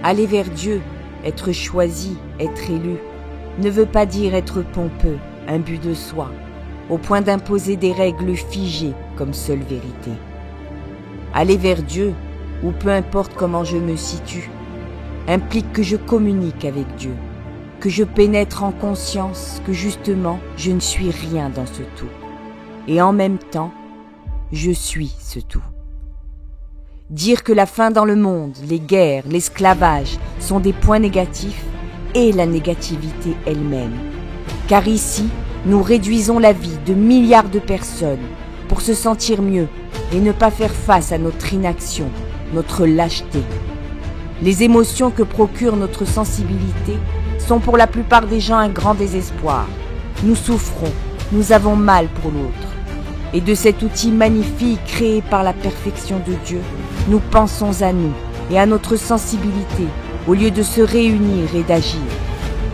Aller vers Dieu, être choisi, être élu, ne veut pas dire être pompeux, imbu de soi, au point d'imposer des règles figées comme seule vérité. Aller vers Dieu, ou peu importe comment je me situe, implique que je communique avec Dieu, que je pénètre en conscience que justement je ne suis rien dans ce tout. Et en même temps, je suis ce tout. Dire que la faim dans le monde, les guerres, l'esclavage sont des points négatifs est la négativité elle-même. Car ici, nous réduisons la vie de milliards de personnes pour se sentir mieux et ne pas faire face à notre inaction, notre lâcheté. Les émotions que procure notre sensibilité sont pour la plupart des gens un grand désespoir. Nous souffrons, nous avons mal pour l'autre. Et de cet outil magnifique créé par la perfection de Dieu, nous pensons à nous et à notre sensibilité au lieu de se réunir et d'agir.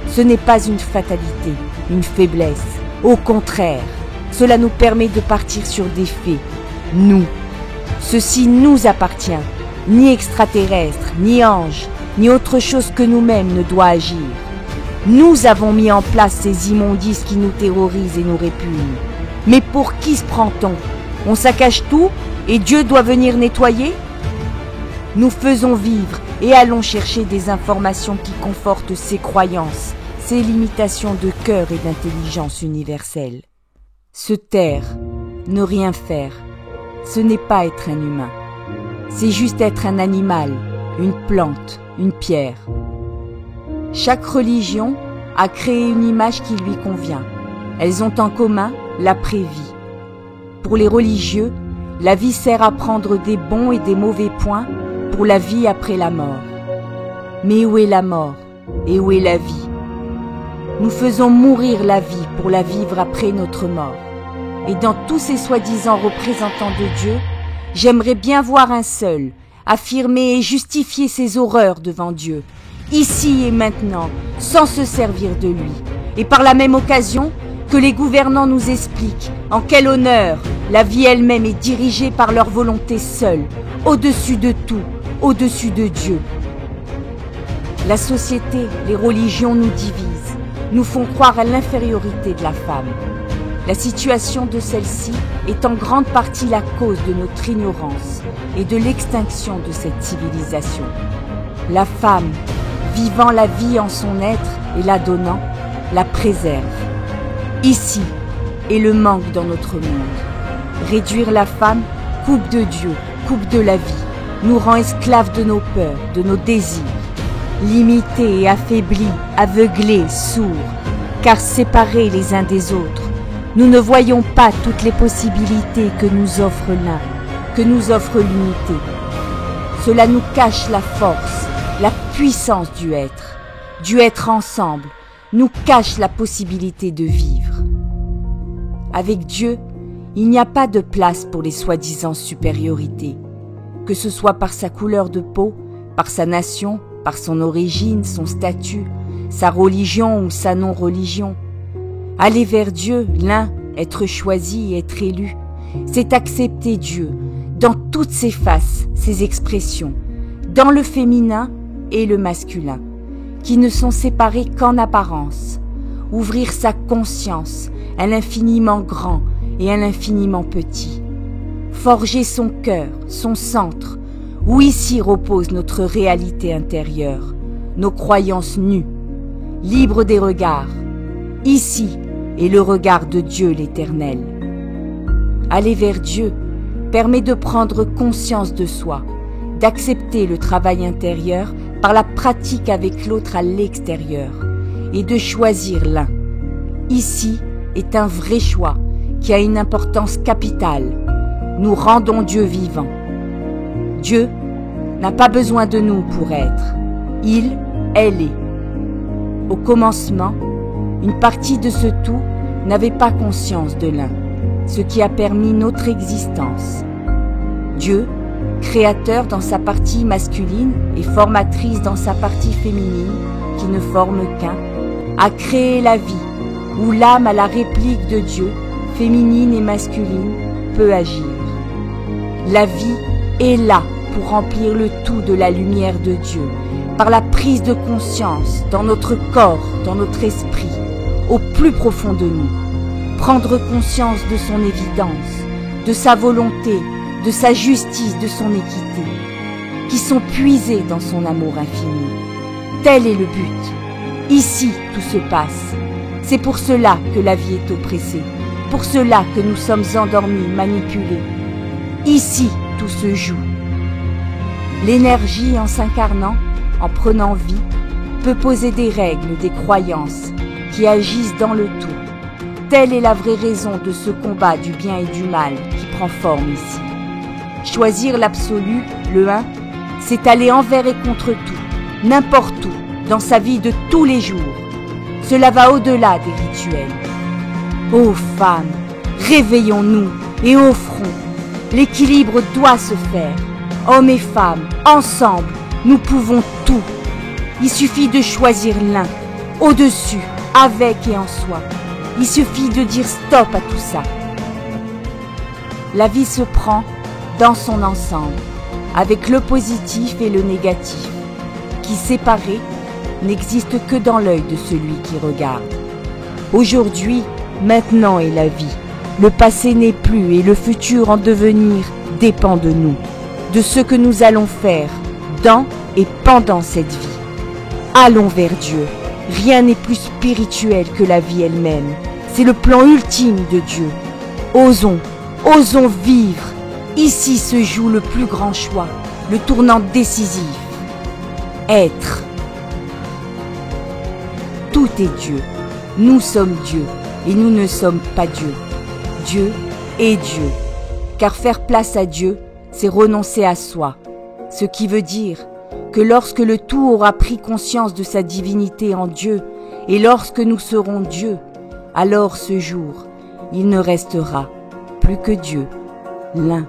Ce n'est pas une fatalité, une faiblesse. Au contraire, cela nous permet de partir sur des faits. Nous. Ceci nous appartient. Ni extraterrestre, ni ange, ni autre chose que nous-mêmes ne doit agir. Nous avons mis en place ces immondices qui nous terrorisent et nous répugnent. Mais pour qui se prend-on? On saccage tout et Dieu doit venir nettoyer? Nous faisons vivre et allons chercher des informations qui confortent ces croyances, ces limitations de cœur et d'intelligence universelle. Se taire, ne rien faire, ce n'est pas être un humain. C'est juste être un animal, une plante, une pierre. Chaque religion a créé une image qui lui convient. Elles ont en commun l'après-vie. Pour les religieux, la vie sert à prendre des bons et des mauvais points pour la vie après la mort. Mais où est la mort et où est la vie? Nous faisons mourir la vie pour la vivre après notre mort. Et dans tous ces soi-disant représentants de Dieu, j'aimerais bien voir un seul affirmer et justifier ses horreurs devant Dieu, ici et maintenant, sans se servir de lui. Et par la même occasion, que les gouvernants nous expliquent en quel honneur la vie elle-même est dirigée par leur volonté seule, au-dessus de tout, au-dessus de Dieu. La société, les religions nous divisent, nous font croire à l'infériorité de la femme. La situation de celle-ci est en grande partie la cause de notre ignorance et de l'extinction de cette civilisation. La femme, vivant la vie en son être et la donnant, la préserve. Ici est le manque dans notre monde. Réduire la femme coupe de Dieu, coupe de la vie, nous rend esclaves de nos peurs, de nos désirs, limités et affaiblis, aveuglés, sourds, car séparés les uns des autres, nous ne voyons pas toutes les possibilités que nous offre l'un, que nous offre l'unité. Cela nous cache la force, la puissance du être ensemble, nous cache la possibilité de vivre. Avec Dieu, il n'y a pas de place pour les soi-disant supériorités, que ce soit par sa couleur de peau, par sa nation, par son origine, son statut, sa religion ou sa non-religion. Aller vers Dieu, l'un, être choisi et être élu, c'est accepter Dieu dans toutes ses faces, ses expressions, dans le féminin et le masculin, qui ne sont séparés qu'en apparence. Ouvrir sa conscience à l'infiniment grand et à l'infiniment petit. Forger son cœur, son centre, où ici repose notre réalité intérieure, nos croyances nues, libres des regards. Ici est le regard de Dieu l'Éternel. Aller vers Dieu permet de prendre conscience de soi, d'accepter le travail intérieur par la pratique avec l'autre à l'extérieur et de choisir l'un. Ici est un vrai choix qui a une importance capitale. Nous rendons Dieu vivant. Dieu n'a pas besoin de nous pour être. Elle est. Au commencement, une partie de ce tout n'avait pas conscience de l'un, ce qui a permis notre existence. Dieu, créateur dans sa partie masculine et formatrice dans sa partie féminine, qui ne forme qu'un, a créé la vie, où l'âme à la réplique de Dieu, féminine et masculine, peut agir. La vie est là pour remplir le tout de la lumière de Dieu, par la prise de conscience dans notre corps, dans notre esprit, au plus profond de nous, prendre conscience de son évidence, de sa volonté, de sa justice, de son équité, qui sont puisées dans son amour infini. Tel est le but. Ici, tout se passe. C'est pour cela que la vie est oppressée, pour cela que nous sommes endormis, manipulés. Ici, tout se joue. L'énergie, en s'incarnant, en prenant vie, peut poser des règles, des croyances qui agissent dans le tout. Telle est la vraie raison de ce combat du bien et du mal qui prend forme ici. Choisir l'absolu, le un, c'est aller envers et contre tout, n'importe où, dans sa vie de tous les jours. Cela va au-delà des rituels. Ô femmes, réveillons-nous et offrons. L'équilibre doit se faire. Hommes et femmes, ensemble, nous pouvons tout. Il suffit de choisir l'un, au-dessus, avec et en soi. Il suffit de dire stop à tout ça. La vie se prend dans son ensemble, avec le positif et le négatif, qui séparés n'existent que dans l'œil de celui qui regarde. Aujourd'hui, maintenant est la vie. Le passé n'est plus et le futur en devenir dépend de nous, de ce que nous allons faire dans et pendant cette vie. Allons vers Dieu. Rien n'est plus spirituel que la vie elle-même. C'est le plan ultime de Dieu. Osons, osons vivre. Ici se joue le plus grand choix, le tournant décisif. Être. Tout est Dieu. Nous sommes Dieu et nous ne sommes pas Dieu. Dieu est Dieu. Car faire place à Dieu, c'est renoncer à soi. Ce qui veut dire que lorsque le tout aura pris conscience de sa divinité en Dieu, et lorsque nous serons Dieu, alors ce jour, il ne restera plus que Dieu, l'un.